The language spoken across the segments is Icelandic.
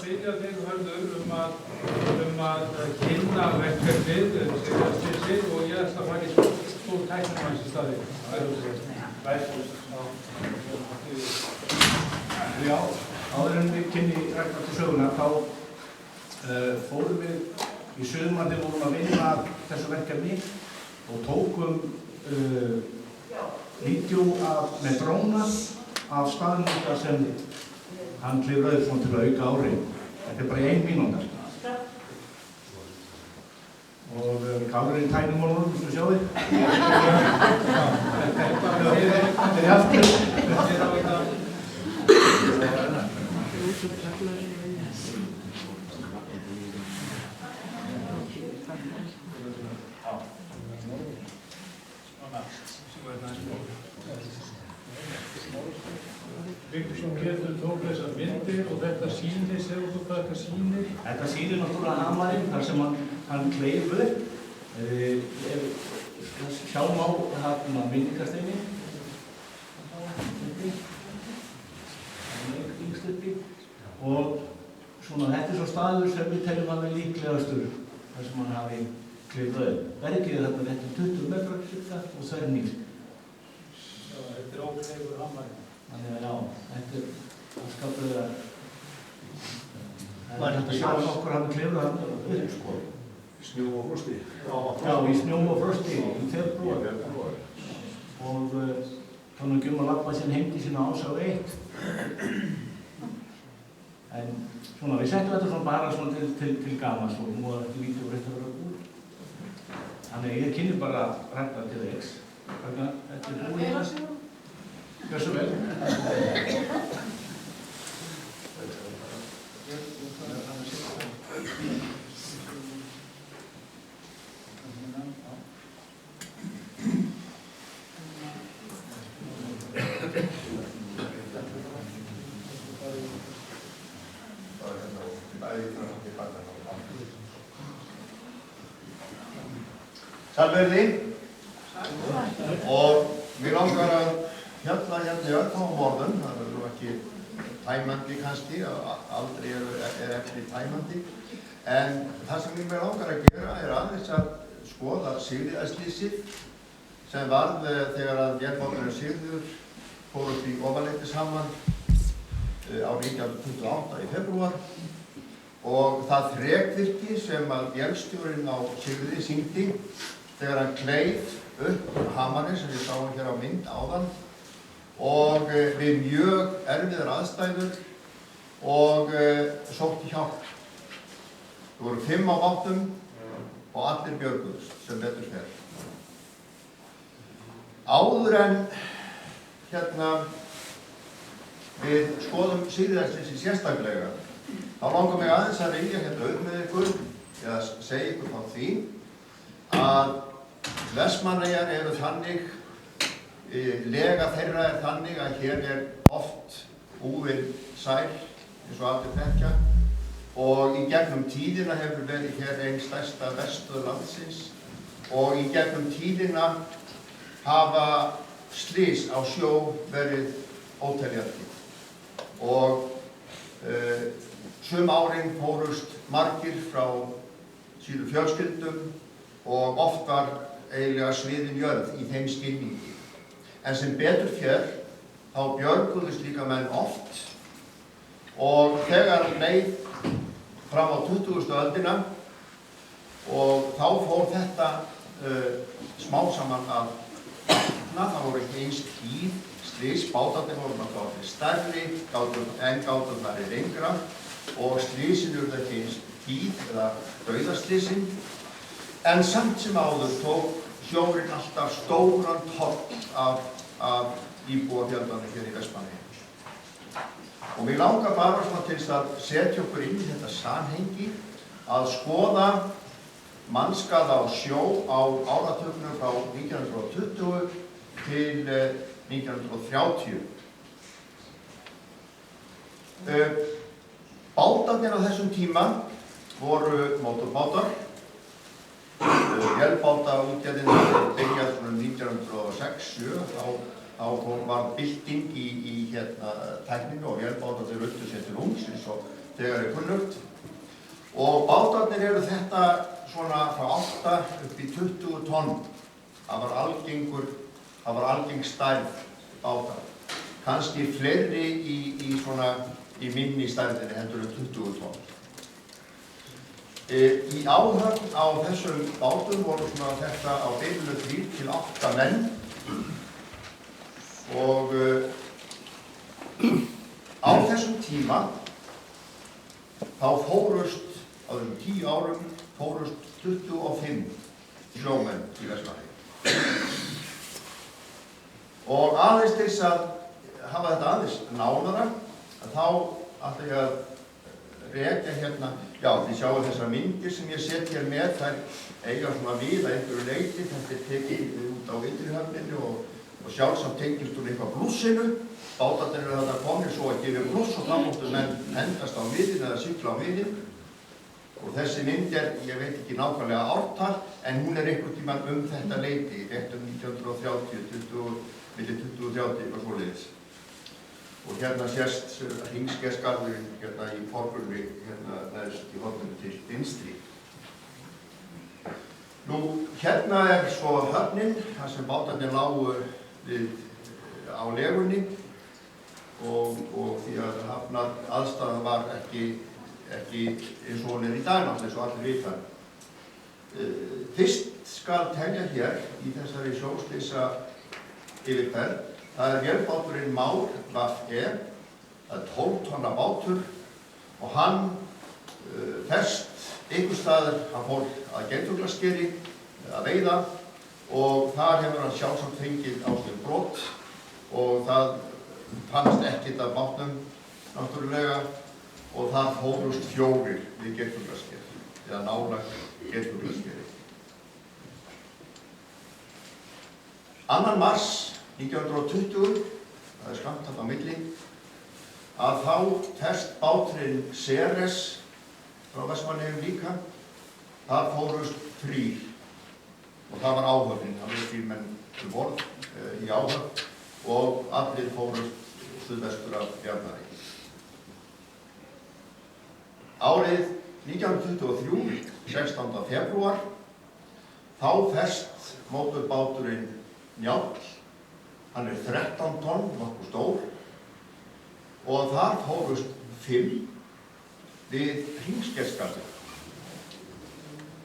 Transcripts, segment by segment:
styðja þig, Hörður, að kynna verkefnið, Sigurðarslysið, og ég ætla að fara í stór tæknimanns í staði. Já, áður en við kynni rækna til söguna, þá fórum við í sumar þegar vorum að vinna þessu verkefni og tókum vídeo með dróna af staðnum sem hann klifraði svona til að auka áhrif. Þetta er bara í 1 mínúta. Og kálurinn tænum og núna, viltu sjá þig? Þetta er aftur. Vigdísson Pétur tók þessar myndir og þetta sýnir, segðu þú hvað þetta sýnir? Þetta sýnir náttúrulega hamarinn þar sem hann kleif upp. Sjáum á minningarsteini. Og svona þetta er svo staður sem við teljum hann líklegastur þar sem hann hafi kleifað upp. Bergið er þarna rétt 20 metrar cirka og þverrnýr. Þetta er ókleifur hamarinn. Þannig að já, þetta er afskaplega. Það er hægt að sjá okkur hann klifur hann upp sko. Í snjó og frosti. Já, í snjó og frosti, í febrúar. Og þannig að labba sín heim til sína Ás á 1. En svona, við settum þetta svona bara svona til gamans og nú var ekki vídeó rétt að vera búið. Þannig að ég kynni bara rækta til þess. Þannig að þetta er búið. Gjör svo vel. Sælverði og mér langar að fjalla hérna í örfáum orðum, það verður ekki tæmandi kannski, aldrei er eftir tæmandi, en það sem mér langar að gera er aðeins að skoða Sigríðarslysið sem varð þegar að vélbáturinn Sigríður fór upp í Ofanleitishamar árið 1928 í febrúar og það þrekvirki sem að vélstjórinn á Sigríði sýndi þegar hann kleif upp hamarinn sem við sáum hér á mynd áðan og við mjög erfiðar aðstæður og sótti hjálp. Það voru 5 á bátum og allir björguðust sem betur fer. Áður en hérna við skoðum Sigríðarslysið sérstaklega, þá langar mig aðeins að rifja hérna upp með ykkur eða segja ykkur frá því að Vestmannaeyjar eru þannig, lega þeirra er þannig að hér er oft búin sæl eins og allir þekkja og í gegnum tíðina hefur verið hér einn stærsta verstöð landsins og í gegnum tíðina hafa slys á sjó verið óteljandi og sum árin fórust margir frá sínum fjölskyldum og oft var eiginlega sviðin jörð í þeim skilningi. En sem betur fer, þá björguðust líka menn oft og þegar leið fram á 20. öldina og þá fór þetta smá saman að batna, það voru ekki eins tíð slys, bátarnir voru náttúrulega stærri en gátum farið lengra og slysin urðu ekki eins tíð eða dauðaslysin. En samt sem áður tók sjórinn alltaf stóran toll af íbúafjöldanum hér í Vestmannaeyjum. Og mig langar bara svona til þess að setja okkur inn í þetta samhengi að skoða mannskaða á sjó á áratugnum frá 1920 til 1930. Bátarnir á þessum tíma voru mótorbátar. Vélbátaútgerðin byrjað svona 1906-07, þá var bylting í tækninu og vélbátarnir röltu sér til rúms eins og þegar kunnugt. Og bátarnir eru þetta svona frá 8 upp í 20 tonn. Það var algeng stærð bátar. Kannski fleiri í minni stærðinni heldur en 20 tonn. Í áhöfn á þessum bátum voru svona þetta á bilinu 3 til 8 menn og á þessum tíma þá fórust á þessum 10 árum fórust 25 sjómenn í Vestmannaeyjum. Og aðeins til þess að hafa þetta aðeins nánara þá ætla ég að rekja hérna, já, þið sjáu þessar myndir sem ég set hér með, þær eiga svona við að einhverju leyti, þetta er tekið út á Ytri-höfninni og sjálfsamt tengist úr eitthvað blússinu. Bátarnir eru þarna komnir svo að gefa blúss og þá móttu menn hendast á miðin eða sigla á miðin. Og þessi mynd ég veit ekki nákvæmlega ártal, en hún er einhvern tímann þetta leyti, rétt 1930, milli 20 og 30 eitthvað svoleiðis. Og hérna sést Hringskersgarðurinn hérna í forgrunni, hérna neðst í horninu til vinstri. Nú, hérna er svo höfnin, þar sem bátarnir lágu á legunni og því að hafnar aðstæðan var ekki eins og hún er í dag náttúrulega, eins og allir vita. Fyrst skal telja hér í þessari sjóslysa yfirferð. Það er vélbáturinn Már VE, það er 12 tonna bátur og hann ferst einhvers staðar, hann fór að Geirfuglaskeri að veiða og þar hefur hann sjálfsagt fengið á sig brot og það fannst ekkert af bátnum náttúrulega og þar fórust 4 við Geirfuglaskeri, eða nálægt Geirfuglaskeri. 2. mars 1920, það er skammt þarna á milli, að þá ferst báturinn Ceres frá Vestmannaeyjum líka. Þar fórust 3 og það var áhöfnin, það voru 3 menn til borð í áhöfn og allir fórust suðvestur af Bjarnarey. Árið 1923, 16. febrúar, þá ferst mótorbáturinn Njáll. Hann er 13 tonn, nokkuð stór og þar fórust 5 við Hringskersgarðinn.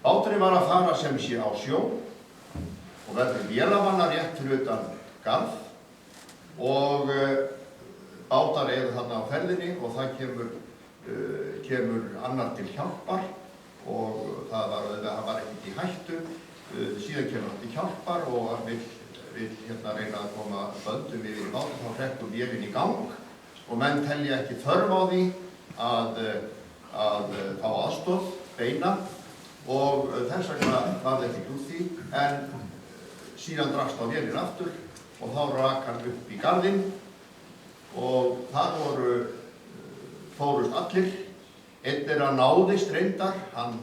Báturinn var að fara sem sé á sjó og verður vélamanna rétt fyrir utan garð og bátar eru þarna á ferðinni og það kemur annar til hjálpar og það var ekkert í hættu. Síðan kemur hann til hjálpar og hann vill hérna reyna að koma böndum yfir í bátinn, þá hrekkur vélinn í gang og menn telja ekki þörf á því að fá aðstoð beina og þess vegna var þetta ekki úr því en síðan drakst á vélinn aftur og þá rak hann upp í garðinn og þar fórust allir. Einn þeirra náðist reyndar, hann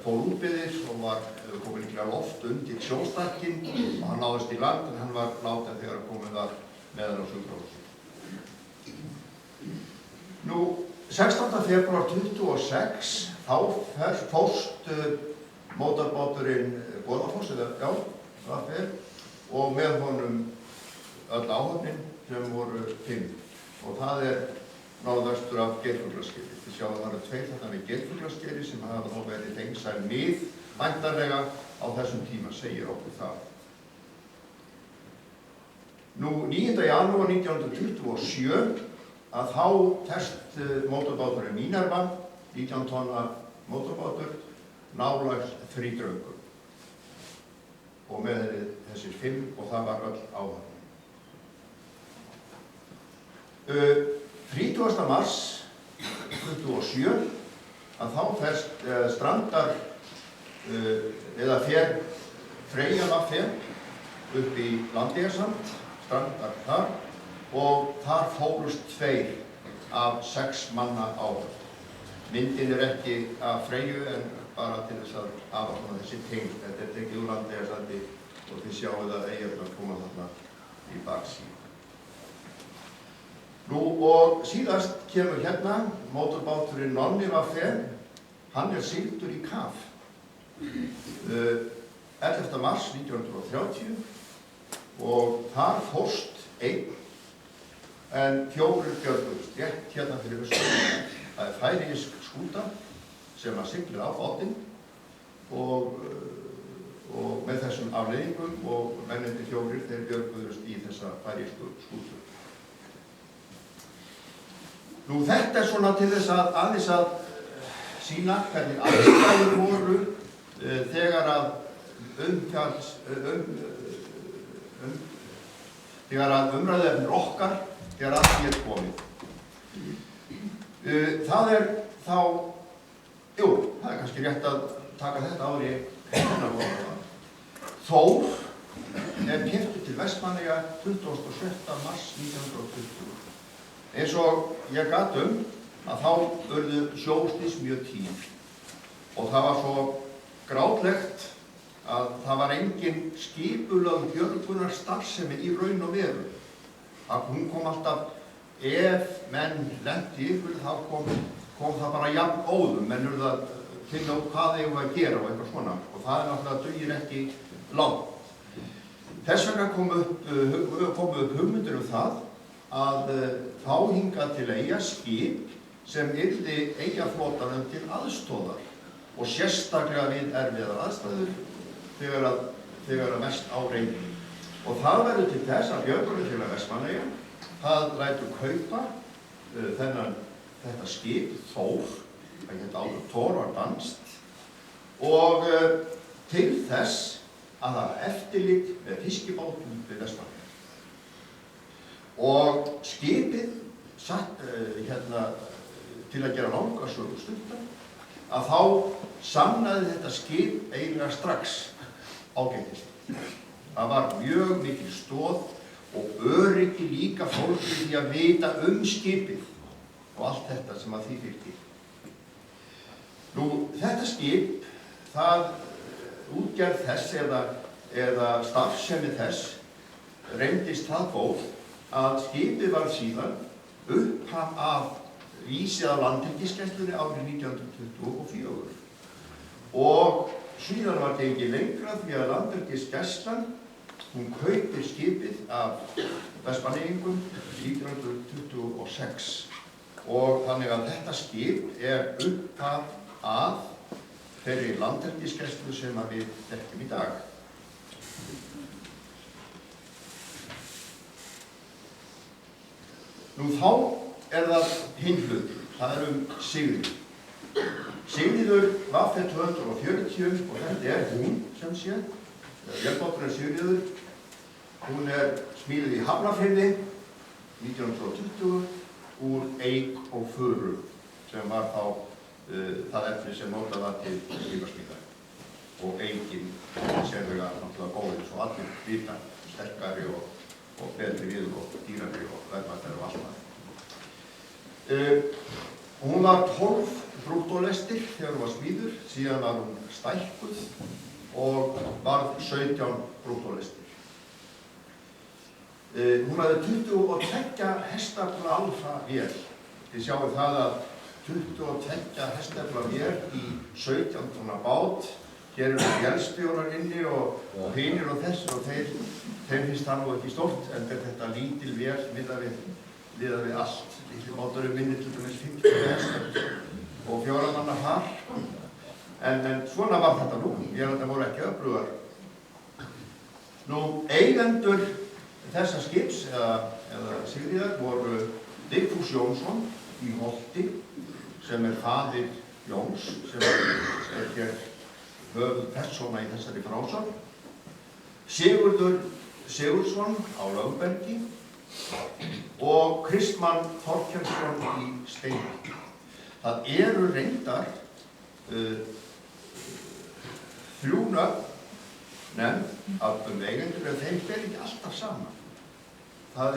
fór útbyðis og var komið líklega loft undir sjóstarkinn og hann náðist í land en hann var látinn þegar komið var meðan á sjúkrahúsi. Nú, 16. febrúar 26 þá fórst mótorbáturinn Goðafoss, og með honum öll áhöfnin sem voru 5 og það er norðvestur af Geirfuglaskeri. Þið sjáum að það eru 2 þarna við Geirfuglaskeri sem hafa þá verið fengsæl mið væntanlega á þessum tíma, segir okkur það. Nú, 9. janúar 1927 að þá ferst mótorbáturinn Mínerva, 19 tonna mótorbátur, nálægt Þrídraugum og með þessir 5 og það var öll áhöfnin. 30. mars 27 að þá ferst strandar eða fer Freyja VE upp í Landeyjasand, strandar þar og þar fórust 2 af 6 manna áhöfn. Myndin er ekki af Freyju en bara til þess að hafa þessi tengd. Þetta er tekið úr Landeyjasandi og þið sjáu að eyjarnar koma þarna í baksíðu. Nú og síðast kemur hérna mótorbáturinn Nonni Vaffe, hann sigldur í kaf 11. mars 1930 og þar fórst einn en 4 björguðust rétt hérna fyrir austan. Það færeísk skúta sem siglir á bátinn og með þessum afleiðingum og mennirnir 4 þeir björguðust í þessa færeísku skútu. Nú þetta svona til þess að aðeins að sýna hvernig aðstæður voru þegar að þegar að umræðuefnir okkar þegar að því komið. Það þá, það kannski rétt að taka þetta ári hennar voru. Þór keyptur til Vestmannaeyja 26. mars 1920. Eins og ég gat að þá urðu sjóslys mjög tíð og það var svo grátlegt að það var engin skipulögð björgunarstarfsemi í raun og veru. Hún kom alltaf, ef menn lenti ykkur þá kom það bara jafn óðum, menn urðu að finna út hvað eigum að gera og eitthvað svona og það náttúrulega dugir ekki langt. Þess vegna komu upp hugmyndir það að fá hingað til Eyja skip sem yrði Eyjaflotanum til aðstoðar og sérstaklega við erfiðar aðstæður þegar að mest á reyndi. Og það verður til þess að Björgunarfélag Vestmannaeyja það lætur kaupa þetta skip Þór, það hét áður Thor var danskt og til þess að það var eftirlit með fiskibátum við Vestmannaeyja. Og skipið satt til að gera langa sögu stuttan að þá sannaði þetta skip eiginlega strax ágætist. Það var mjög mikil stoð og öryggi líka fólkið því að vita skipið og allt þetta sem að því fylgdi. Nú þetta skip, það útgerð þess eða starfsemi þess reyndist það góð að skipið var síðan upphaf af vísið af Landhelgisgæslunni árið 1924 og síðan var gengið lengra því að Landhelgisgæslan hún kaupir skipið af Vestmanneyingum 1926 og þannig að þetta skip upphaf af þeirri Landhelgisgæslu sem við þekkjum í dag. Nú þá það hinn hlutur, það Sigríður. Sigríður Vaffe 240 og þetta hún sem sé, vélbáturinn Sigríður. Hún smíðuð í Hafnarfirði 1920 úr eik og furu sem var þá það efni sem notað var til skipasmíðar. Og eikin sérlega náttúrulega góð eins og allir vita, sterkari og betri við og dýrari og verðmættari og allt það. Hún var 12 brúttólestir þegar hún var smíður, síðan var hún stækkuð og varð 17 brúttólestir. Hún hafði 22 hestafla alfa vél. Þið sjáum það að 22 hestafla vél í 17 tonna bát. Hér vélstjórar inni og hinir og þessir og þeim finnst það nú ekki stórt, en þetta lítil vél miðað við allt. Lítli bátur minni til dæmis 50 hestar og 4 manna far. En svona var þetta nú, vélarnar voru ekki öflugar. Nú, eigendur þessa skips, eða Sigríðar, voru Vigfús Jónsson í Holti, sem faðir Jóns, sem hér höfuðpersóna í þessari frásögn, Sigurður Sigurðsson á Lögbergi og Kristmann Þorkelsson í Steini. Það reyndar 3 nefnd af eigendur en þeim ber ekki alltaf saman. Það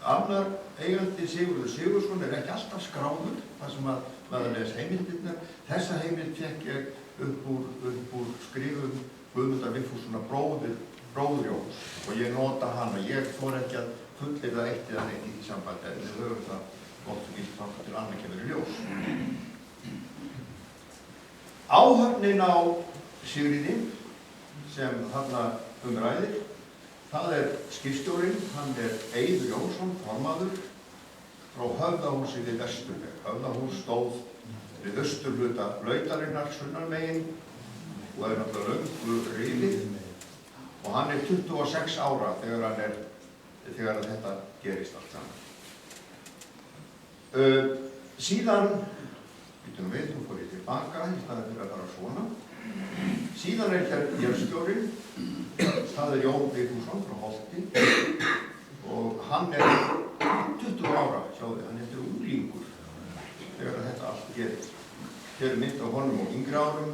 annar eigandi Sigurður Sigurðsson ekki alltaf skráður, þar sem að maður les heimildirnar. Þessa heimild fékk ég upp úr skrifum Guðmundar Vigfússonar bróður Jóns og ég nota hana. Ég fór ekki að fullyrða eitt eða neitt í því sambandi, en við höfum það gott og gilt þangað til annað kemur í ljós. Áhöfnin á Sigríði sem þarna ræðir, það skipstjórinn, hann Eiður Jónsson, formaður frá Höfðahúsi við Vesturveg. Höfðahús stóð við austurhluta Lautarinnar sunnanmegin og náttúrulega löngu rifið og hann 26 ára þegar þetta gerist allt saman. Síðan, nú fór ég tilbaka í staðinn fyrir að fara svona. Síðan hér vélstjórinn, það Jón Vigfússon frá Holti og hann 20 ára, sjáðu, hann unglingur þegar þetta allt gerist. Hér mynd á honum á yngri árum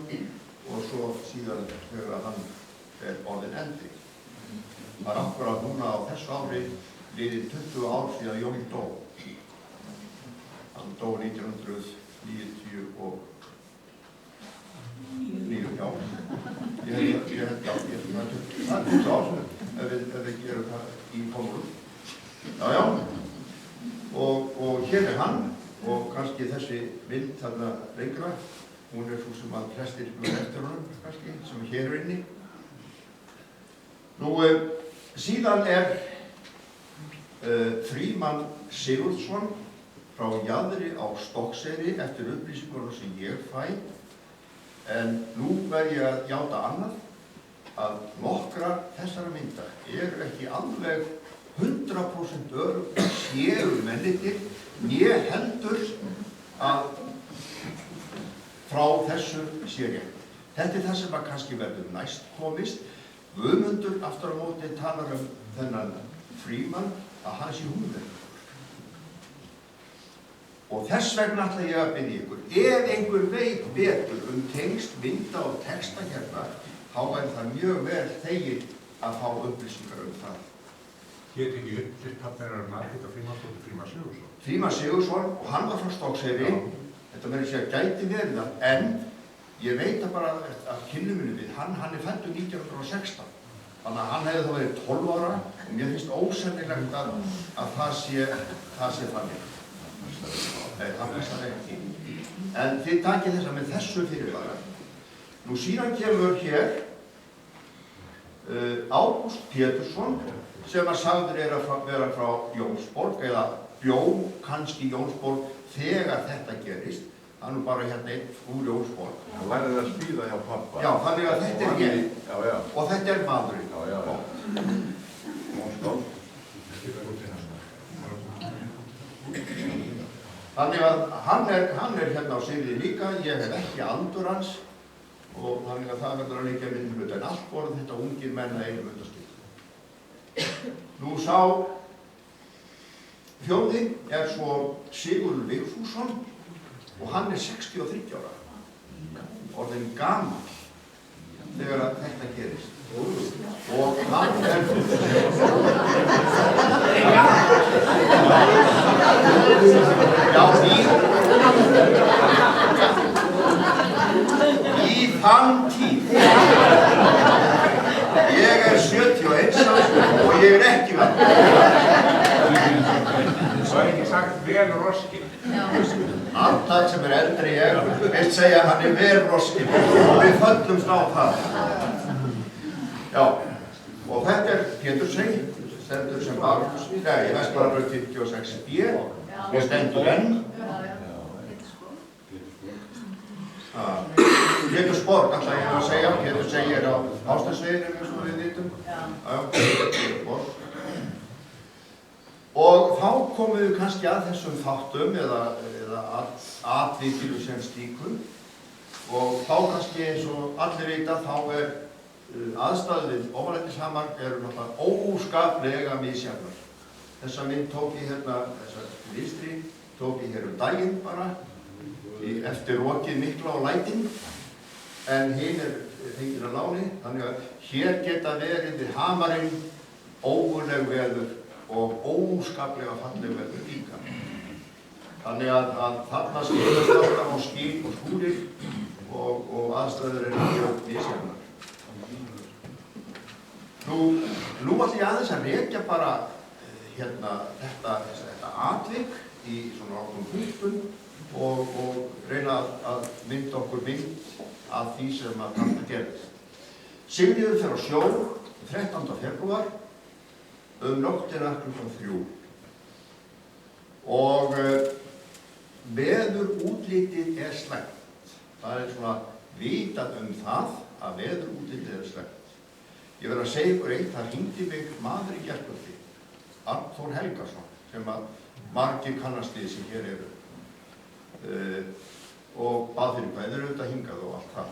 og svo síðan þegar hann orðinn eldri. Það akkúrat núna á þessu ári liðið 20 ár síðan Jón dó. Hann dó 1999, já. Ég held það er 20 ár ef við gerum það í komur. Já. Og hér hann og kannski þessi mynd þarna lengra. Hún svo sem að flestir eftir honum, kannski, sem hér inni. Nú, síðan Frímann Sigurðsson frá Jaðri á Stokkseyri eftir upplýsingunum sem ég fæ. En nú verð ég að játa annað, að nokkrar þessara mynda ekki alveg 100% öruggt séu mennirnir, né heldur að frá þessu sé rétt. Þetta það sem að kannski verður næst komist. Guðmundur aftur á móti talar þennan Frímann að hann sé húðverkur. Og þess vegna ætla ég að biðja ykkur, ef einhver veit betur tengsl, mynda og texta hérna, þá það mjög vel þegið að fá upplýsingar það. Hét ekki upplýstafnir Margrét Frímannsdóttir Frímann Sigurðsson? Frímann Sigurðsson og hann var frá Stokkseyri. Þetta meira að gæti verið það, en ég veit bara að kynnuminu við, hann fæddur 1916. Þannig að hann hefði þá verið 12 ára og mér finnst ósennilegt að það sé þannig. Nei, það finnst það ekki. En þið takið þessa með þessu fyrirvara. Nú síðan kemur hér Ágúst Pétursson sem að sagður að vera frá Jónsborg eða bjó kannski Jónsborg þegar þetta gerist. Það nú bara hérna einn úr Jónsborg. Það lærið að spíða hjá pappa. Já, þannig að þetta hér. Já. Og þetta maðurinn. Já. Jónsborg. Þannig að hann hérna á Sigríði líka, ég hef ekki aldur hans og þannig að það verður að líka myndum hlut en allt voru þetta ungir menn að einum undaskil. Nú sá fjórði svo Sigurður Vigfússon og hann 63 ára, orðinn gamall þegar að þetta gerist. Og hann í þann tíð. Ég 71 árs og ég ekki verið. Það ekki sagt vel roskinn. Alltaf sem eldri ég segja hann vel roskinn og við föllumst á það. Já, og þetta Pétursey, stendur sem Barhús, í Vestbarabraut 56B, og stendur enn. Pétursborg, ætla ég að segja, Pétursey á Ásteinsveginum, eins og við vitum. Pétursborg. Og þá komum við kannski að þessum þáttum eða atvikinu sem slíkum. Og þá kannski eins og allir vita, þá aðstæður við Ofanleldishamar náttúrulega óskaplega misjafnar. Þessa mynd tók ég hérna, þessa vinstri, tók ég hér daginn bara, eftir rokið mikla á lætin, en hinn fengið að láni, þannig að hér geta verið við hamarinn ógurleg veður og óskaplega falleg veður líka. Þannig að þarna skilast alltaf á skín og skúrir og aðstæður mjög misjafnar. Nú ætlum ég aðeins að rekja bara þetta atvik í svona ákveðnum punktum og reyna að mynda okkur mynd af því sem að þarna gerðist. Sigríður fer á sjó 13. febrúar nóttina klukkan 3 og veðurútlitið slæmt. Það svona vitað það að veðurútlitið slæmt. Ég verð að segja ykkur eitt, það hringdi mig maður í gærkvöldi, Arnþór Helgason, sem að margir kannast við sem hér eru og bað fyrir hvað, þeir eru auðvitað hingað og allt það.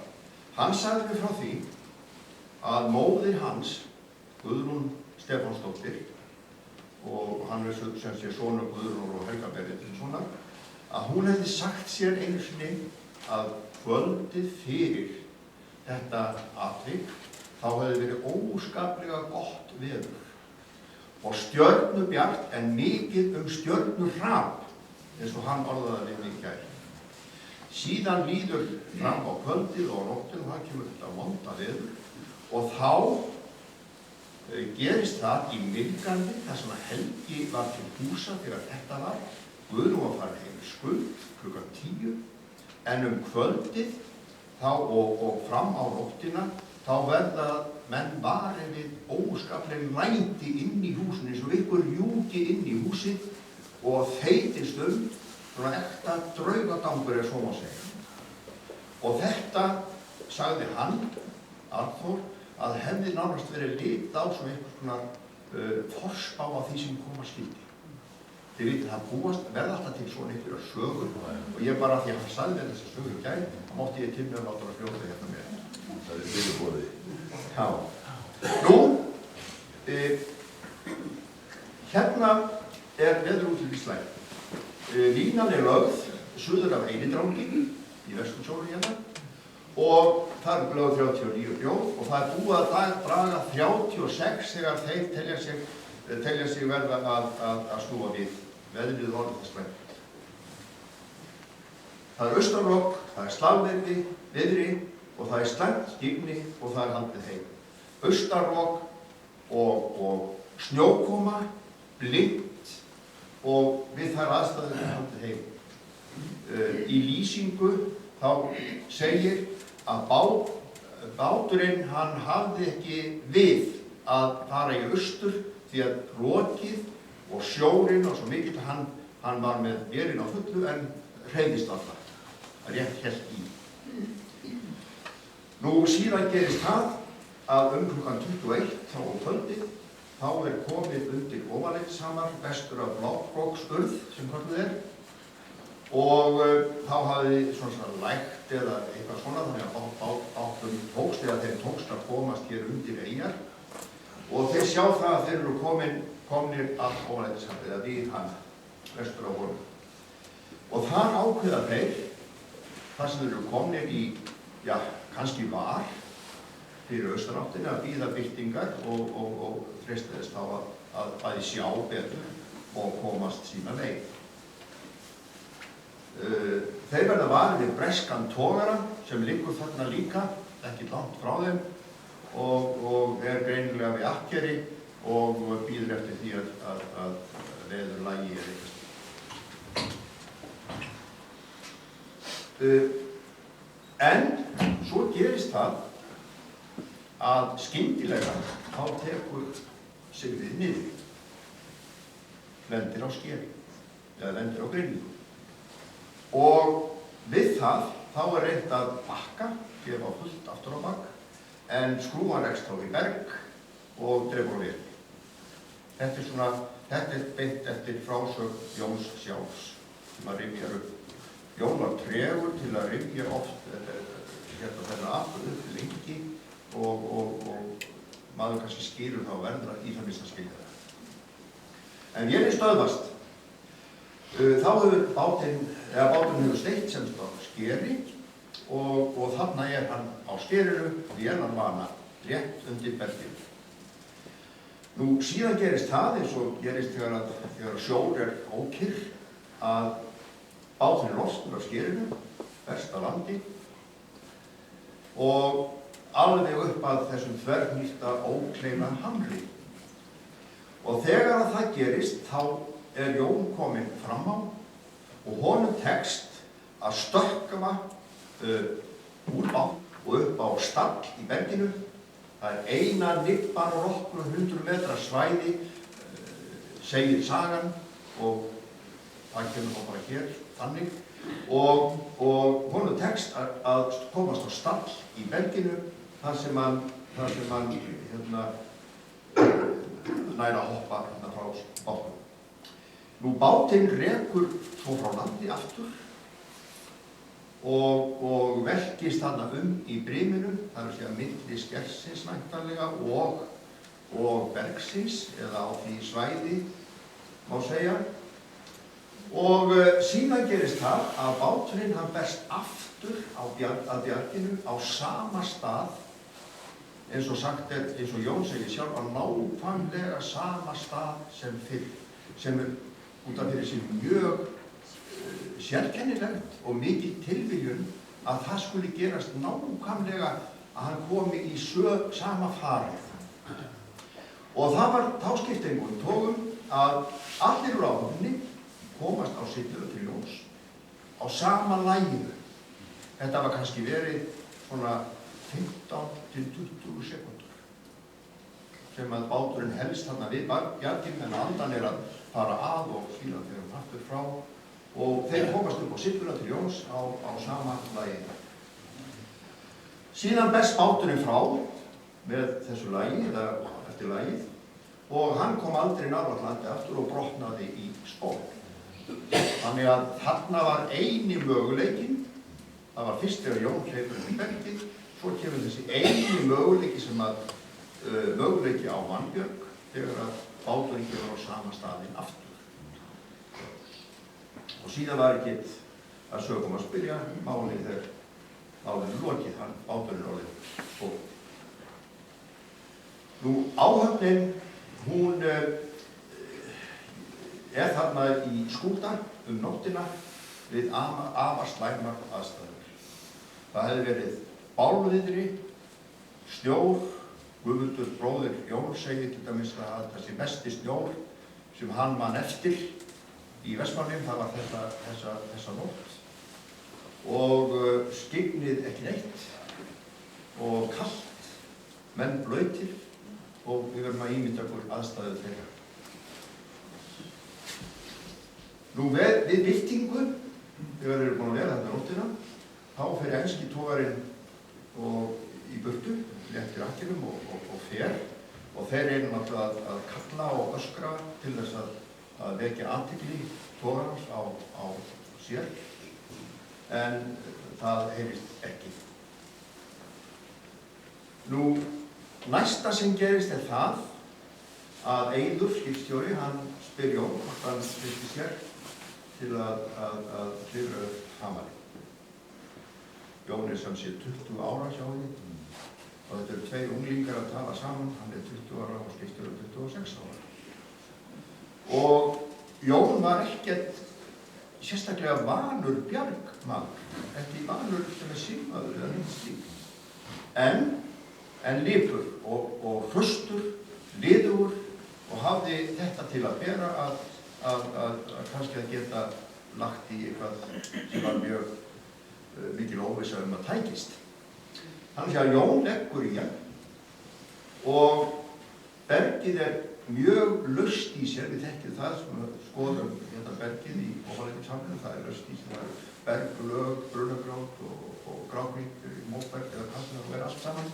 Hann sagði mér frá því að móðir hans, Guðrún Stefánsdóttir, og hann sem sé sonur Guðrún og Helga Benediktssonar, að hún hefði sagt sér einu sinni að kvöldið fyrir þetta atvik þá hefði verið óskaplega gott veður og stjörnubjart en mikið stjörnuhrap eins og hann orðaði við mig í gær. Síðan líður fram á kvöldið og nóttin og það kemur þetta vonda veður og þá gerist það í Myrkandi þar sem að Helgi var til húsa þegar þetta var. Guðrún var farin heim í skuld klukkan 10 en kvöldið þá og fram á nóttina þá verða menn varir við óskapleg læti inn í húsinu eins og ykkur rjúki inn í húsið og þeytist svona ekta draugagangur svo má segja. Og þetta sagði hann, Arnþór, að hefði nánast verið lit á sem eitthvað svona forspá af því sem koma skyldi. Þið vitið, það búast verða alltaf til svona einhverjar sögur og ég bara því að hann sagði mér þessar sögur í gær, mátti ég til með að láta að fljóta hérna með. Það fyrirboðið. Já. Nú, hérna veðurútlitið slæmt. Línan lögð suður af Einidrangi í Vestursólu hérna og það lögð 39 ljóð og það búið að draga 36 þegar þeir telja sig verða að snúa við. Veðrið orðið slæmt. Það austarrok, það slagviðri og það slæmt skyggni og það haldið heim. Austarrok og snjókoma, blint og við þær aðstæður haldið heim. Í lýsingu þá segir að báturinn hann hafði ekki við að fara í austur því að rokið og sjórinn og svo mikill hann var með vélina á fullu en hreyfist alltaf. Það rétt hélt í. Nú síðan gerist það að klukkan 21 þá á kvöldið þá komið undir Ofanleitishamar vestur af Blákróksurð sem kallið og þá hafði svona lægt eða eitthvað svona þannig að bátum tókst eða þeim tókst að komast hér undir eyjar og þeir sjá það að þeir eru komnir af Ofanleitishamar eða við hann vestur á honum. Og þar ákveða þeir þar sem þeir eru komnir í, já, kannski var fyrir austuráttinni að bíða birtingar og freistaðist þá að bæði sjá betur og komast sína leið. Þeir verða varir við breskan togara sem liggur þarna líka, ekki langt frá þeim og greinilega við akkeri og bíður eftir því að veðurlagi eitthvað. En svo gerist það að skyndilega þá tekur Sigríður niður, lendir á skeri eða lendir á greiningu og við það þá reynt að bakka, gefa fullt aftur á bakk en skrúan rekst þá í berg og drepur á vélinni. Þetta beint eftir frásögn Jóns sjálfs sem að rifjar upp. Jón var tregur til að rifja oft þennan aftur upp lengi og maður kannski skýrur þá verður að í það minnst að skilja það. En vélin stöðvast. Þá hefur báturinn hefur steitt sem á skeri og þarna hann á skerinu vélan vana rétt undir berginu. Nú síðan gerist það eins og gerist þegar sjór ókyrr að báturinn losnar af skerinu, berst á landi og alveg upp að þessum þverrnýtta ókleifa hamri. Og þegar að það gerist, þá Jón kominn fram á og honum tekst að stökkva úr bát og upp á stall í berginu. Það eina nibban og nokkru 100 metra svæði, segir sagan, og það kemur þá bara hér þannig. Og honum tekst að komast á stall í berginu þar sem hann nær að hoppa frá bátnum. Nú bátinn rekur svo frá landi aftur og velkist þarna í briminu, það er að segja milli skersins væntanlega og bergsins, eða á því svæði, má segja. Og síðan gerist það að báturinn hann berst aftur að bjarginu á sama stað, eins og sagt eins og Jón segir sjálf, á nákvæmlega sama stað sem fyrr, sem út af fyrir sig mjög sérkennilegt og mikil tilviljun að það skuli gerast nákvæmlega að hann komi í sama farið. Og það var þá skipti einhvern togum að allir úr áhöfninni komast á Siglufjörð til Jóns á sama laginu. Þetta var kannski verið svona 15 til 20 sekúndur sem að báturinn helst þarna við bjarginn, en andan að fara að og síðan þegar hann aftur frá, og þeir komast upp á Siglufjörð til Jóns á sama laginu. Síðan berst báturinn frá með þessu lagi, eða eftir lagið, og hann kom aldrei nálægt landi aftur og brotnaði í spól. Þannig að þarna var eini möguleikinn, það var fyrst þegar Jón hleypur upp í bergið, svo kemur þessi eini möguleiki sem möguleiki á mannbjörg þegar að báturinn kemur á sama staðinn aftur. Og síðan var ekkert að sögum að spyrja málið þegar málið lokið, hann báturinn orðið spól. Nú áhöfnin, hún þarna í skúta nóttina við afar slæmar aðstæður. Það hefði verið bálviðri, snjór. Guðmundur bróðir Jón segir til dæmis að þessi mesti snjór sem hann man eftir í Vestmannaeyjum, það var þessa nótt. Og skygnið ekki neitt og kalt, menn blautir, og við verðum að ímynda okkur aðstæður þeirra. Nú við birtingu, þegar þeir eru búin að vera þetta nóttina, þá fer enski togarinn í burtu, léttir akkinum og fer, og þeir eru náttúrulega að kalla og öskra til þess að vekja athygli togarans á sér, en það heyrist ekki. Nú, næsta sem gerist það að Eiður, skipstjóri, hann spyr Jón hvort hann treysti sér til að klifra upp hamarinn. Jón sem sé 20 ára, sjáu þið, og þetta eru tveir unglingar að tala saman, hann 20 ára og skipstjóri 26 ára. Og Jón var ekkert sérstaklega vanur bjargmaður, ekki vanur sem sigmaður eða neitt slíkt, en lipur og hraustur, liðugur, og hafði þetta til að bera að kannski að geta lagt í eitthvað sem var mjög mikil óvissa að tækist. Þannig að Jón leggur í hann og bergið mjög laust í sér, við þekkjum það sem skoðum bergið í Ofaleitishamrinu, það laust í sér, það berglög, brunagrót og grákvík, móberg eða hvað sem það allt saman.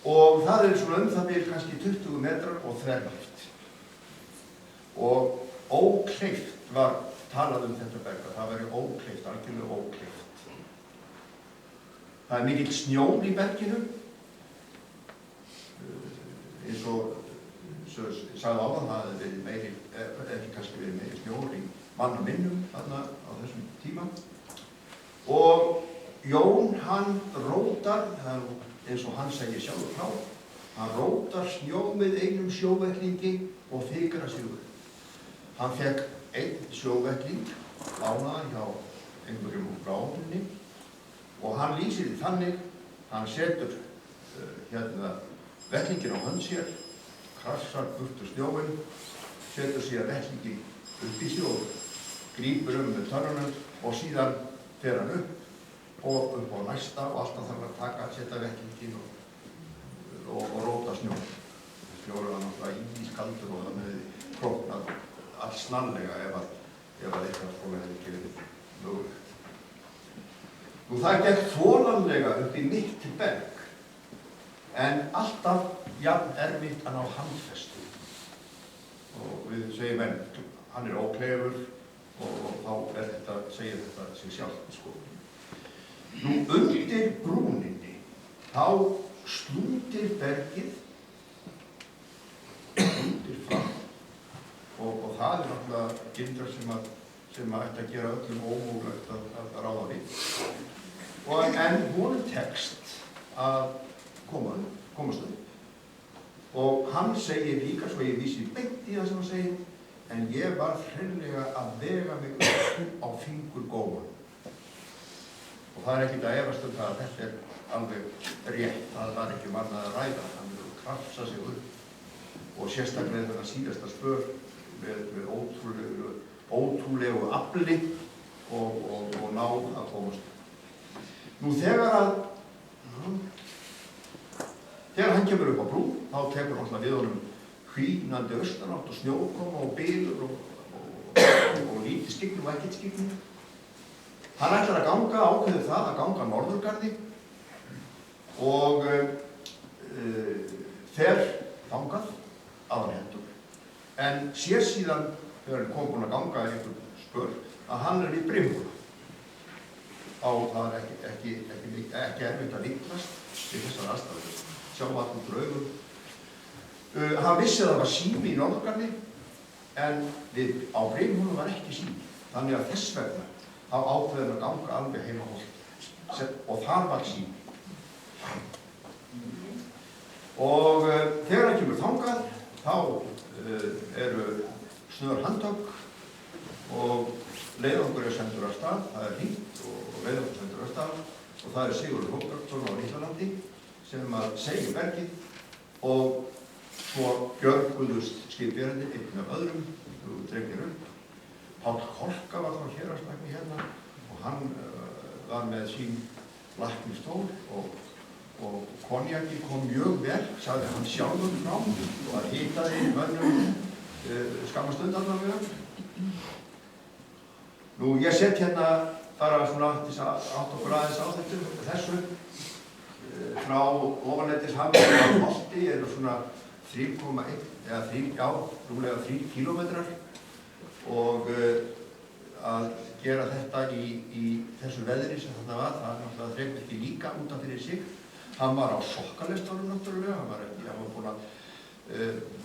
Og það svona það byrjir kannski 20 metrar og þverhæft. Og ókleift var talað þetta berg, það væri ókleift, algjörlega ókleift. Það mikill snjór í berginu, eins og sagði áðan, það hefði verið meiri, ekki kannski verið meiri snjór í manna minnum þarna á þessum tíma. Og Jón, hann rótar, eins og hann segir sjálfur frá, hann rótar snjó með einum sjóvettlingi og fikrar sig upp. Hann fekk einn sjóvettling lánaðan hjá einhverjum úr áhöfninni, og hann lýsir því þannig, hann setur vettlingin á hönd sér, krafsar burtu snjóinn, setur síðan vettlinginn upp í snjó, grípur með tönnunum og síðan fer hann upp á næsta og alltaf þarf að taka, setja vettlinginn og róta snjó. Snjór var náttúrulega ískaldur og það hefði klóknað allsnarlega ef eitthvað svona hefði ekki verið mögulegt. Nú það gekk þolanlega upp í mitt berg, en alltaf jafn erfitt að ná handfestu. Og við segjum hann óklefur og þá segir þetta sig sjálft, sko. Nú undir brúninni, þá slútir bergið undir fram og það náttúrulega gildra sem ætti að gera öllum ómögulegt að ráða við. En honum tekst að komast upp og hann segir líka, svo ég vísi beint í það sem hann segir, en ég var hreinlega að vega mig upp á fingurgóman. Og það ekkert að efast það að þetta alveg rétt, það var ekki annað að ræða, hann verður að krafsa sig upp og sérstaklega þetta síðasta spör með ótrúlegu afli og ná að komast upp. Nú þegar hann kemur upp á brú, þá tekur alltaf við honum hvínandi austanátt og snjókoma og bylur og lítið skyggni og ekkert skyggni. Hann ætlar að ganga, ákveður það að ganga norðurgarði og fer þangað að hann hendur. En sér síðan, þegar hann búinn að ganga einhvern spör, að hann í Brimhóla. Það ekki erfitt að líknast við þessar aðstæður. Sjá vatn út úr augum. Hann vissi að það var sími í norðurgarði, en á Brimhóla var ekki sími. Þannig að þess vegna ákveður að ganga alveg heim á Holt. Og þar var sími. Og þegar hann kemur þangað, þá eru snör handtök og leiðangur sendur af stað, það hringt og leiðangur sendur af stað og það Sigurður Hópbergsson á Ítlalandi sem segir bergið og svo björguðust skipverjarnir einn af öðrum, dregnir upp. Páll Kolka var þá héraðslækni hérna og hann var með sín læknistól og konjaki kom mjög vel, sagði hann sjálfur frá og það hitaði mönnum skammastund allavega. Nú ég sett hérna bara svona til að átta okkur aðeins á þessu frá ofanleitishafinu á Holti eru svona 3,1 eða rúmlega 3 kílómetrar og að gera þetta í þessu veðri sem þarna var, það náttúrulega þreif ekki líka út af fyrir sig. Hann var á sokkalestunum náttúrulega, hann var búinn að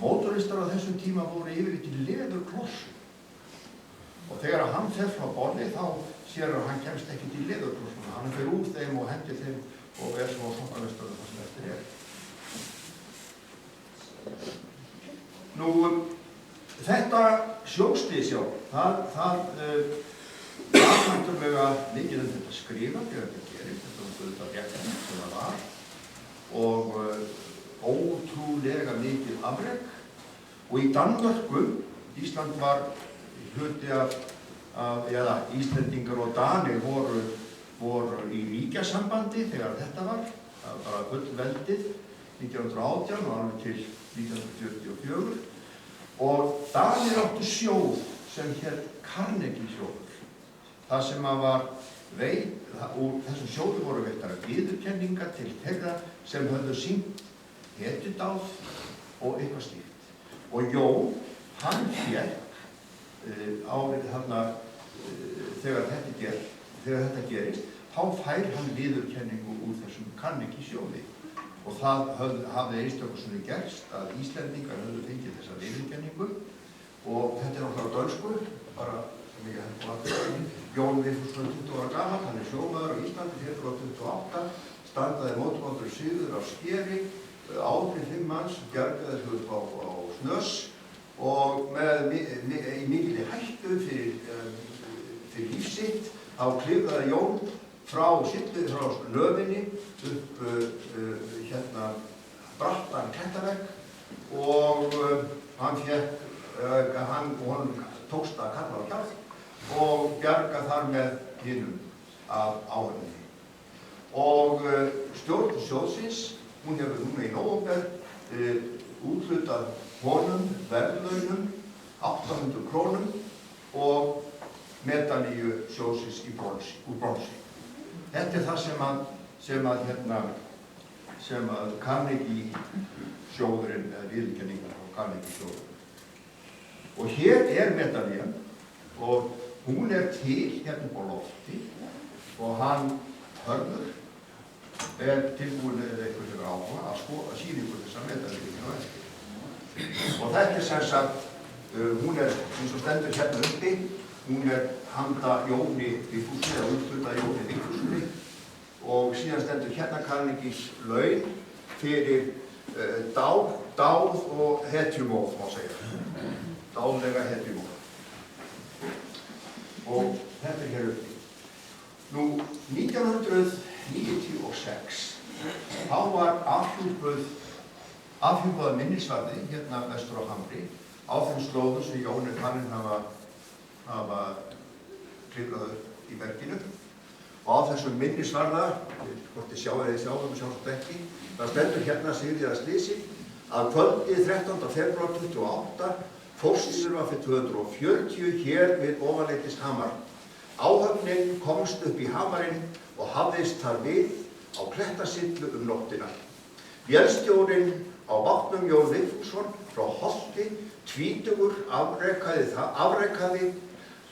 mótoristar á þessum tíma voru yfirleitt í leðurklossu. Og þegar hann fer frá borði þá sér að hann kemst ekkert í leðurklossuna. Hann fer úr þeim og hendir þeim og svo á sokkalestunum það sem eftir er. Nú, þetta sjóslys, það var náttúrulega mikið þetta skrifa þegar þetta gerist, þetta var þetta rétt sem það var og ótrúlega mikið afrek og í Danmörku, Ísland var hluti eða Íslendingar og Danir voru í ríkjasambandi þegar þetta var, það var bara fullveldið 1918 og alveg til 1944 og Danir áttu sjóð sem hét Carnegie sjóður. Það sem var úr þessum sjóði voru veittar viðurkenningar til þeirra sem höfðu sýnt hetjudáð og eitthvað slíkt. Og Jón, hann fékk árið þarna þegar þetta gerist, þá fær hann viðurkenningu úr þessum Carnegie sjóði. Og það hafði einstaklega gerst að Íslendingar höfðu fengið þessa viðurkenningu og þetta er náttúrulega á dönsku, bara sem ég hef búin að segja. Jón Vigfússon 20 ára gamall, hann sjómaður á Íslandi, febrúar 28, standaði mótmáttur Sigurður á Skeri, árið 5 manns, bjargaði sig upp á Snöss og í mikilli hættu fyrir líf sitt, þá klifraði Jón frá löfinni upp brattan klettarvegg og honum tókst að kalla á hjálp og bjarga þar með hinum af áhöfninni. Og stjórn sjóðsins, hún hefur núna í nóvember úthlutað honum verðlaunum 800 krónum og medalíu sjóðsins úr bronsi. Þetta er það sem að Carnegie sjóðurinn, eða viðurkenningar á Carnegie sjóðurinn. Og hér er medalían og hún er til hérna upp á lofti og hann Hörður er tilbúin eða eitthvað sem áhuga að sýna ykkur þessa medalíu á eftir. Og þetta er sem sagt, hún er eins og stendur hérna uppi, hún er handa Jóni Vigfússyni, eða úthlutað Jóni Vigfússyni og síðan stendur hérna Carnegies laun fyrir dáð og hetjumóð, má segja. Dáðlega hetjumóð. Og þetta er hér uppi. Nú, 1996, þá var afhjúpaða minnisvarði hérna vestur á Hamri á þeim slóðum sem Jón er talinn hafa klifrað upp í berginu. Og á þessum minnisvarða, hvort þið sjáum sjálfsagt ekki, það stendur hérna Sigríðar slysi að kvöldið 13. febrúar 28 fórstýrvafi 240 hér við ofanleitis Hamar. Áhöfnin komst upp í Hamarinn og hafðist þar við á klettasillu nóttina. Vélstjórinn á bátnum Jón Vigfússon frá Holti, tvítugur, afrekaði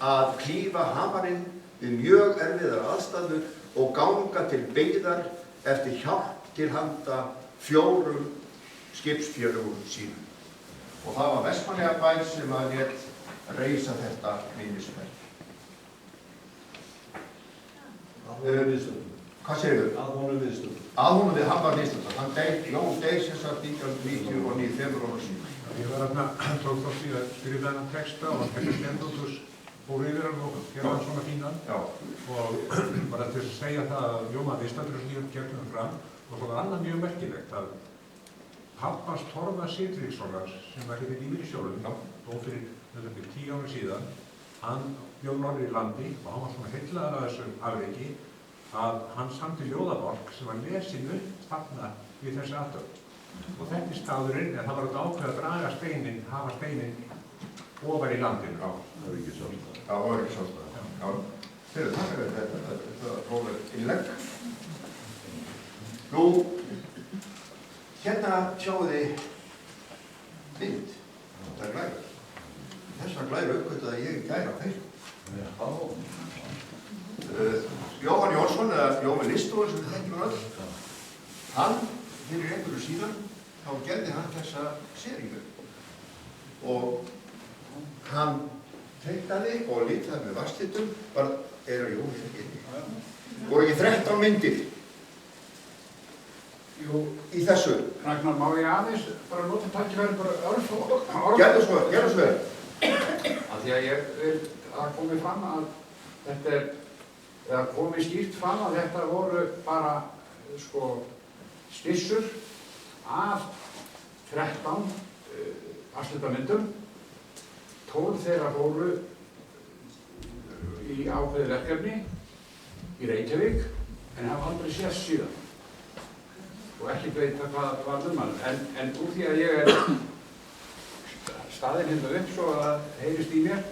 að klífa Hamarinn við mjög erfiðar aðstæður og ganga til byggðar eftir hjálp til handa 4 skipsfélögum sínum. Og það var Vestmannaeyjabær sem að lét reisa þetta minnismerki. Að honum viðstöddum. Hvað segirðu? Að honum viðstöddum. Að honum við hann var viðstöddum. Jón deyr sem sagt 1999 febrúar síðan. Ég var þarna, tók þátt í að skrifa þennan texta og hann Stendutus fór yfir hann og gerði hann svona fínan. Já. Og bara til að segja það að Jóma viðstaddur sem ég kemur fram og svo var annað mjög merkilegt að pappans Torfa Sigtryggssonar sem var hérna í lífeyrissjóðnum, dó fyrir 10 árum síðan, hann bjó norður í landi og hann var svona heillaður af þessu afreki að hann samti ljóðabálk sem var lesin upp þarna við þessi athöfn. Og þetta er staðurinn, en það var ákveð að draga steinin, hafa steinin ofar í landinu. Já, Það er ekki sjálfstæð. það var ekki sjálfstæð. Já. Þegar takk fyrir þetta prófið innlegg. Nú, hérna sjáu þið mynd. Það er glæður. Þessar glæður uppgötuð ég gæra á Facebook. Jóhann Jónsson, eða Jóhann Listóður sem við þekkjum öll, hann, fyrir einhverju síðan, þá gerði hann þessa seríu. Og hann teiknaði og litaði með vaxlitum, voru ekki 13 myndir í þessu. Ragnar, má ég aðeins bara nota tækifæri bara orð? Gerðu svo vel. Af því að ég vil að komi fram að þetta er, eða komi skýrt fram að þetta voru bara, skissur af 13 afslutamyndum. 12 þeirra fóru í ákveðið verkefni í Reykjavík en hafa aldrei sést síðan og ekki veit hvað var hann. En úr því að ég er staðinn hérna upp svo að það heyrist í mér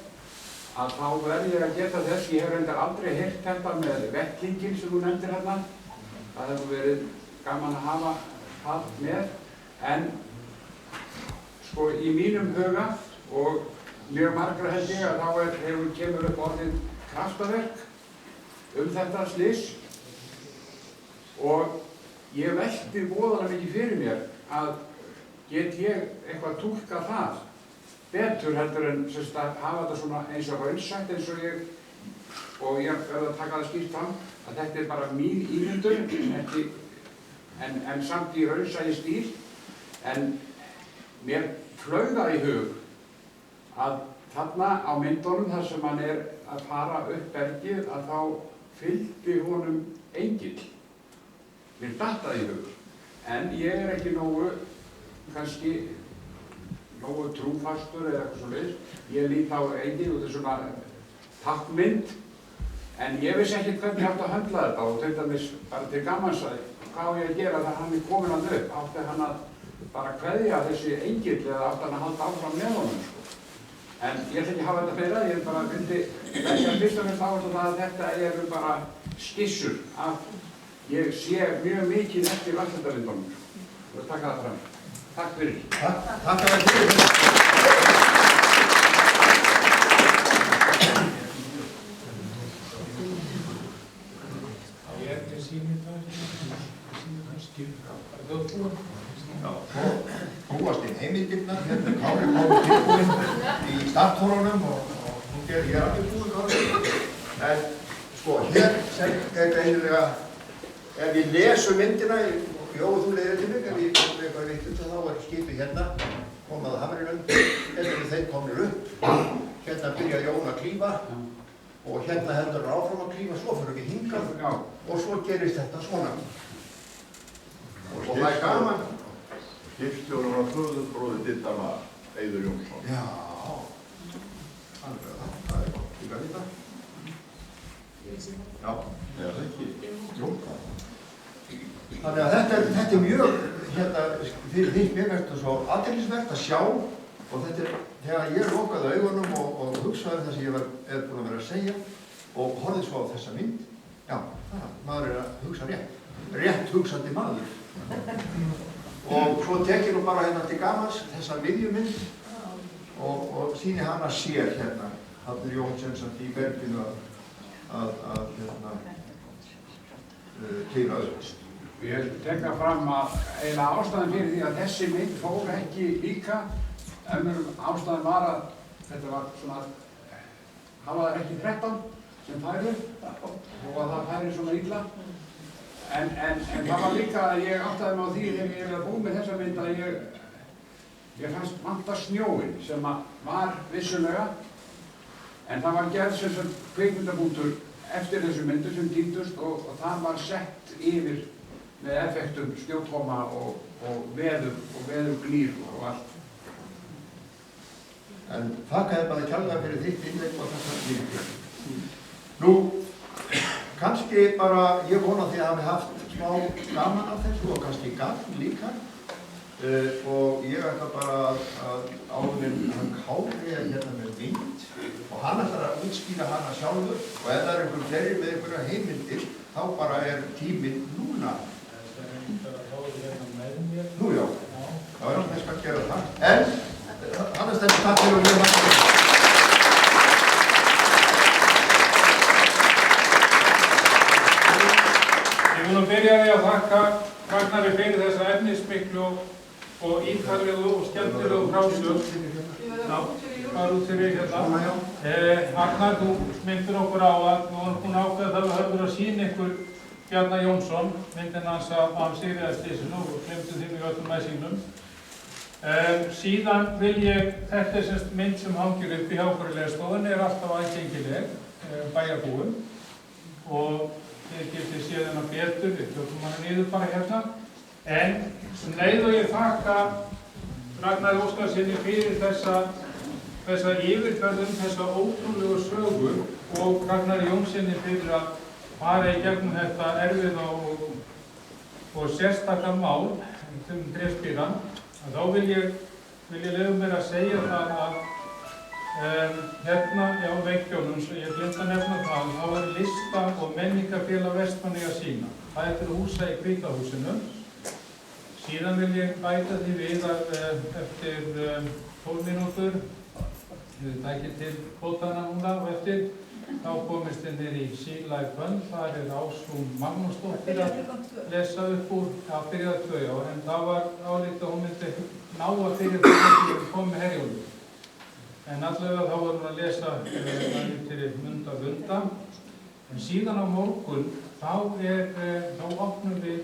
að þá verð ég að geta þess, ég hef reyndar aldrei heyrt þetta með vettlingin sem þú nefndir hérna. Það hefur verið gaman að hafa það með, en í mínum huga og mjög margra held ég að þá kemur upp orðið kraftaverk þetta slys og ég velti voðalega mikið fyrir mér að get ég eitthvað túlka það betur heldur en að hafa þetta svona eins og raunsætt eins og ég verð að taka það skýrt fram að þetta er bara mín ímyndun en samt í raunsæi stíl en mér flaug það í hug að þarna á myndunum þar sem hann er að fara upp bergið að þá fylgdi honum engill. Mér datt það í hug. En ég er ekki nógu kannski nógu trúfastur eða eitthvað svoleiðis. Ég lít á Egil og þetta er svona táknmynd, en ég vissi ekkert hvernig ég átti að höndla þetta og til dæmis bara til gamans að hvað á ég að gera þegar hann er komin hann upp. Átti hann að bara kveðja þessi Egil eða átti hann að halda áfram með honum, sko. En ég ætla ekki að hafa þetta fleira, ég bara myndi vekja fyrst og fremst áherslu á það að þetta eru bara skissur af, ég sé mjög mikið eftir vatnsendavindunum. Ég vil taka það fram. Takk fyrir. Takk fyrir. Ég sýni það skil. Já, og búast inn heimildirnar, hérna Kári komið tilbúinn í starthólunum og hún gerir hér alveg búinn Kári. En sko, hér er eiginlega, ef við lesum myndina, Jói, þú leiðir til mig, ef við komum eitthvað vittlust þá er skipið hérna, komað að hamrinum, hérna eru þeir komnir upp, hérna byrjar Jón að klífa og hérna heldur hann áfram að klífa, svo fyrir við hingað og svo gerist þetta svona. Og það er gaman. Skipstjórinn var föðurbróðir Dittarna, Eiður Jónsson. Já, það er gott líka að vita. Já, Eða það ekki? jú. Þannig að þetta er mjög, hérna, fyrir því mér finnst það svo athyglisvert að sjá og þetta er, þegar ég lokaði augunum og hugsaði það sem ég er búinn að vera að segja og horfði svo á þessa mynd, já, maður er að hugsa rétt hugsandi maður. Og svo tek ég nú bara hérna til gamans þessa miðjumynd og sýni hana sér hérna, Hallur Jónsson samt í berginu að hérna, til öðrust. Ég tekka fram að eiginlega ástæðan fyrir því að þessi mynd fór ekki líka, ástæðan var að þetta var svona, hafa það ekki 13 sem færu og að það færi svona illa. En það var líka að ég áttaði mig á því þegar ég var búinn með þessa mynd að ég fannst vanta snjóinn sem var vissulega, en það var gerð sem kvikmyndabútur eftir þessu myndu sem týndust og það var sett yfir með effektum snjótóma og veðurglýr og allt. En þakka þér bara kærlega fyrir þitt innlegg og þessa líka. Nú, kannski bara, ég vona því að hafi haft smá gaman af þessu og kannski gagn líka. Og ég ætla bara að áðurinn hann Kári hérna með mynd og hann ætlar að útskýra hana sjálfur og ef það er einhver fleiri með einhverja heimildir þá bara er tíminn núna. Nú já, ég skal gera það. En annars þetta takk fyrir og mjög hægt. Ég vil nú byrja því að þakka Ragnari fyrir þessa efnismiklu og ítarlegu og skemmtilegu frásögn. Bara út fyrir hérna. Ragnar, þú myndir okkur á að þú erum búin að ákveða það að höfður að sýna ykkur Bjarna Jónsson, myndin hans af Sigríðarslysinu og glemdu því mjög öllum sínum. Síðan vil ég, þetta er semst mynd sem hangir upp í Háskólastofunni, er alltaf aðgengileg bæjarbúum og þið getið séð hennar betur, við tökum hana niður bara hérna. En leið og ég þakka Ragnari Óskarsinni fyrir þessa yfirferðum, þessa ótrúlegu sögu og Ragnari Jónssoni fyrir að fara í gegnum þetta erfiða og sérstaka mál trésbýran. Þá vil ég leyfa mér að segja það að hérna á veggjónum, svo ég glemt að nefna það, þá er lista og menningarfélag Vestmannaeyja sýna. Það er til húsa í Hvíta húsinu. Síðan vil ég bæta því við að eftir 12 mínútur, við tækjum til kvótana núna og eftir, þá komist þið niður í Sea Life Fund, þar er Ásrún Magnúsdóttir að lesa upp úr, byrjaði 2 ár, en það var álítið að hún myndi ná að fyrir því að komi Herjólfur. En allavega þá var hún að lesa til Munda Vunda, en síðan á morgun þá opnum við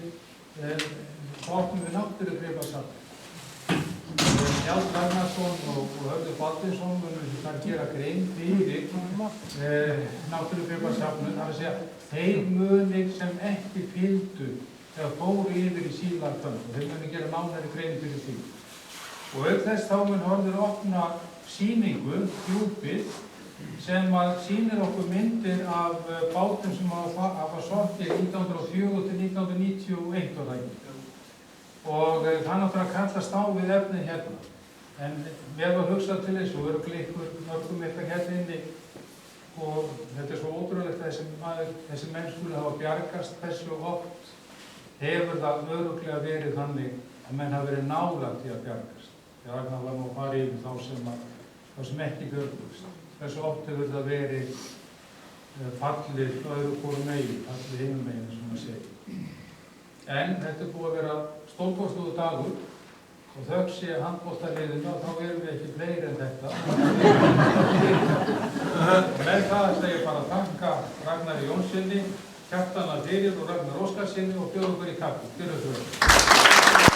náttúrugripasafn. Njáll Ragnarsson og Hörður Baldinsson munum þar gera grein fyrir náttúrugripasafnum, það er að segja þeir munir sem ekki fylgdu eða fóru yfir í Sea Life Fund og þeir munum gera nánari grein fyrir því. Og auk þess þá mun Hörður opna sýningu, Djúpið, sem að sýnir okkur myndir af bátum sem hafa sokkið 1904 til 1991 og það ekki. Og það náttúrulega kallast á við efnið hérna. En mér var hugsað til þessu og örugglega ykkur mörgum eitthvað hérna inni. Og þetta svo ótrúlegt að þessi menn skuli hafa bjargast þessu oft. Hefur það örugglega verið þannig að menn hafa verið nálægt í að bjargast. Þegar Ragnar var nú að fara yfir þá sem ekki björgust. Þessu oft hefur það verið fallið öðru hvoru megin, fallið hinum megin, eins og maður segir. En þetta búið að vera stórkostlegur dagur og þökk sé handboltaliðinu þá erum við ekki fleiri en þetta. Með það ætla ég bara að þakka Ragnari Jónssyni, Kjartana fyrir og Ragnar Óskarsinni og bjóða okkur í kaffi. Fyrir þessu.